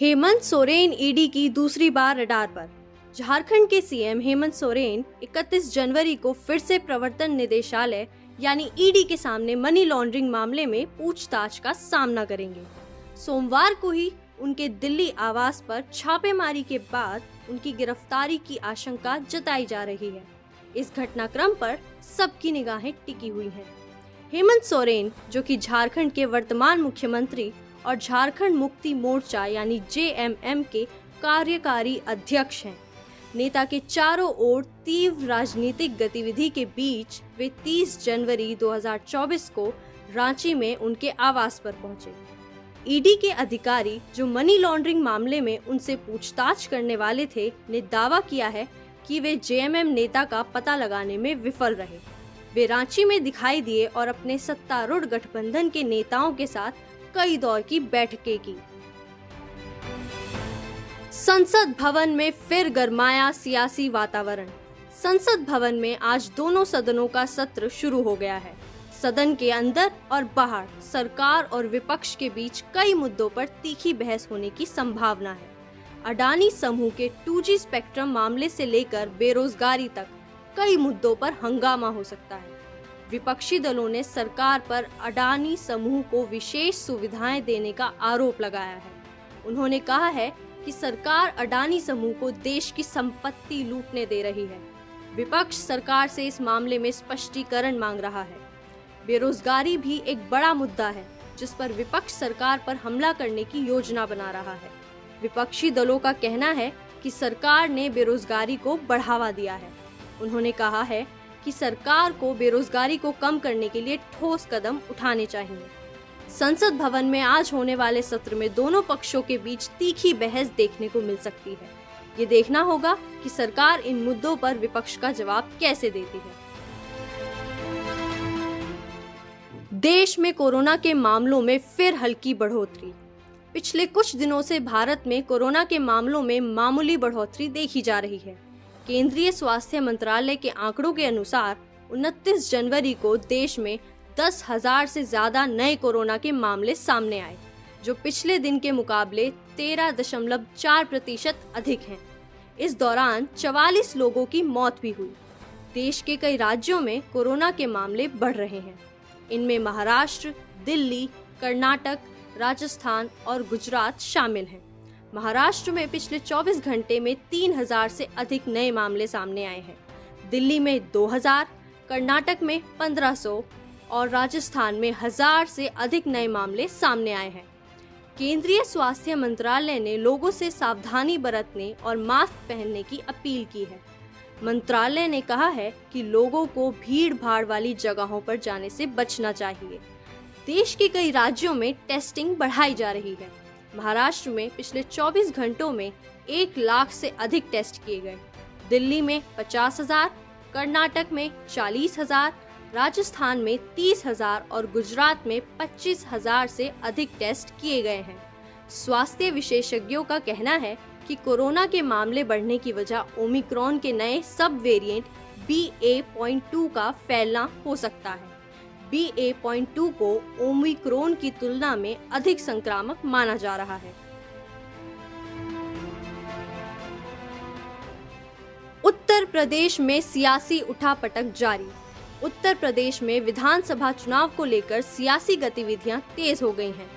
Hemant Soren ED की दूसरी बार radar पर। झारखंड के सीएम हेमंत सोरेन 31 जनवरी को फिर से प्रवर्तन निदेशालय यानी ईडी के सामने मनी लॉन्ड्रिंग मामले में पूछताछ का सामना करेंगे। सोमवार को ही उनके दिल्ली आवास पर छापेमारी के बाद उनकी गिरफ्तारी की आशंका जताई जा रही है। इस घटनाक्रम पर सबकी निगाहें टिकी हुई हैं। हेमंत सोरेन, जो कि झारखंड के वर्तमान मुख्यमंत्री और झारखंड मुक्ति मोर्चा यानी जेएमएम के कार्यकारी अध्यक्ष हैं, नेता के चारों ओर तीव्र राजनीतिक गतिविधि के बीच वे 30 जनवरी 2024 को रांची में उनके आवास पर पहुंचे। ईडी के अधिकारी जो मनी लॉन्ड्रिंग मामले में उनसे पूछताछ करने वाले थे, ने दावा किया है कि वे जेएमएम नेता का पता लगाने में विफल रहे। वे रांची में दिखाई दिए और अपने सत्तारूढ़ गठबंधन के नेताओं के साथ कई दौर की बैठकें की। संसद भवन में फिर गरमाया सियासी वातावरण। संसद भवन में आज दोनों सदनों का सत्र शुरू हो गया है। सदन के अंदर और बाहर सरकार और विपक्ष के बीच कई मुद्दों पर तीखी बहस होने की संभावना है। अडानी समूह के 2G स्पेक्ट्रम मामले से लेकर बेरोजगारी तक कई मुद्दों पर हंगामा हो सकता है। विपक्षी दलों ने सरकार पर अडानी समूह को विशेष सुविधाएं देने का आरोप लगाया है। उन्होंने कहा है कि सरकार अडानी समूह को देश की संपत्ति लूटने दे रही है। विपक्ष सरकार से इस मामले में स्पष्टीकरण मांग रहा है। बेरोजगारी भी एक बड़ा मुद्दा है, जिस पर विपक्ष सरकार पर हमला करने की योजना बना रहा है। विपक्षी दलों का कहना है कि सरकार ने बेरोजगारी को बढ़ावा दिया है। उन्होंने कहा है कि सरकार को बेरोजगारी को कम करने के लिए ठोस कदम उठाने चाहिए। संसद भवन में आज होने वाले सत्र में दोनों पक्षों के बीच तीखी बहस देखने को मिल सकती है। ये देखना होगा कि सरकार इन मुद्दों पर विपक्ष का जवाब कैसे देती है। देश में कोरोना के मामलों में फिर हल्की बढ़ोतरी। पिछले कुछ दिनों से भारत में कोरोना के मामलों में मामूली बढ़ोतरी देखी जा रही है। केंद्रीय स्वास्थ्य मंत्रालय के आंकड़ों के अनुसार 29 जनवरी को देश में 10,000 से ज्यादा नए कोरोना के मामले सामने आए, जो पिछले दिन के मुकाबले 13.4% अधिक हैं। इस दौरान 44 लोगों की मौत भी हुई। देश के कई राज्यों में कोरोना के मामले बढ़ रहे हैं। इनमें महाराष्ट्र, दिल्ली, कर्नाटक, राजस्थान और गुजरात शामिल हैं। महाराष्ट्र में पिछले 24 घंटे में 3,000 से अधिक नए मामले सामने आए हैं। दिल्ली में 2,000, कर्नाटक में 1,500 और राजस्थान में 1,000 से अधिक नए मामले सामने आए हैं। केंद्रीय स्वास्थ्य मंत्रालय ने लोगों से सावधानी बरतने और मास्क पहनने की अपील की है। मंत्रालय ने कहा है कि लोगों को भीड़-भाड़ वाली जगहों पर जाने से बचना चाहिए। देश के कई राज्यों में टेस्टिंग बढ़ाई जा रही है। महाराष्ट्र में पिछले 24 घंटों में 1 लाख से अधिक टेस्ट किए गए। दिल्ली में 50,000, कर्नाटक में 40,000, राजस्थान में 30,000 और गुजरात में 25,000 से अधिक टेस्ट किए गए हैं। स्वास्थ्य विशेषज्ञों का कहना है कि कोरोना के मामले बढ़ने की वजह ओमिक्रॉन के नए सब वेरिएंट BA.2 का फैलना हो सकता है। BA.2 को ओमिक्रॉन की तुलना में अधिक संक्रामक माना जा रहा है। उत्तर प्रदेश में सियासी उठापटक जारी। उत्तर प्रदेश में विधानसभा चुनाव को लेकर सियासी गतिविधियां तेज हो गई हैं।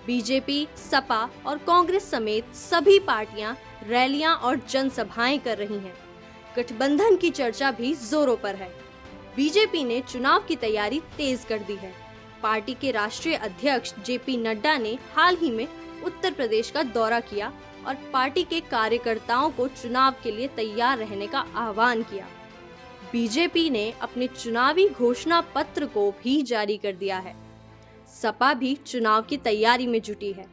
बीजेपी, सपा और कांग्रेस समेत सभी पार्टियां रैलियां और जनसभाएं कर रही हैं। गठबंधन की चर्चा भी जोरों पर है। बीजेपी ने चुनाव की तैयारी तेज कर दी है। पार्टी के राष्ट्रीय अध्यक्ष JP नड्डा ने हाल ही में उत्तर प्रदेश का दौरा किया और पार्टी के कार्यकर्ताओं को चुनाव के लिए तैयार रहने का आह्वान किया। बीजेपी ने अपने चुनावी घोषणा पत्र को भी जारी कर दिया है। सपा भी चुनाव की तैयारी में जुटी है।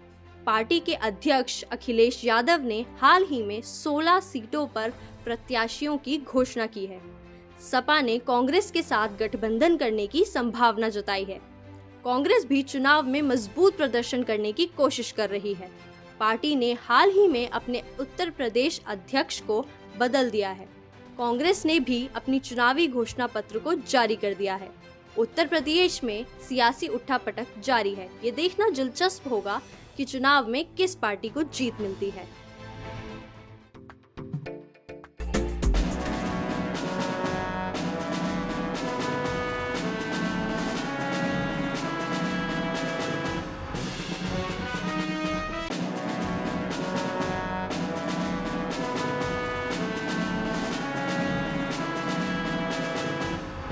पार्टी के अध्यक्ष अखिलेश यादव ने हाल ही में 16 सीटों पर प्रत्याशियों की घोषणा की है। सपा ने कांग्रेस के साथ गठबंधन करने की संभावना जताई है। कांग्रेस भी चुनाव में मजबूत प्रदर्शन करने की कोशिश कर रही है। पार्टी ने हाल ही में अपने उत्तर प्रदेश अध्यक्ष को बदल दिया है। कांग्रेस ने भी अपनी चुनावी घोषणा पत्र को जारी कर दिया है। उत्तर प्रदेश में सियासी उठापटक जारी है। ये देखना दिलचस्प होगा कि चुनाव में किस पार्टी को जीत मिलती है।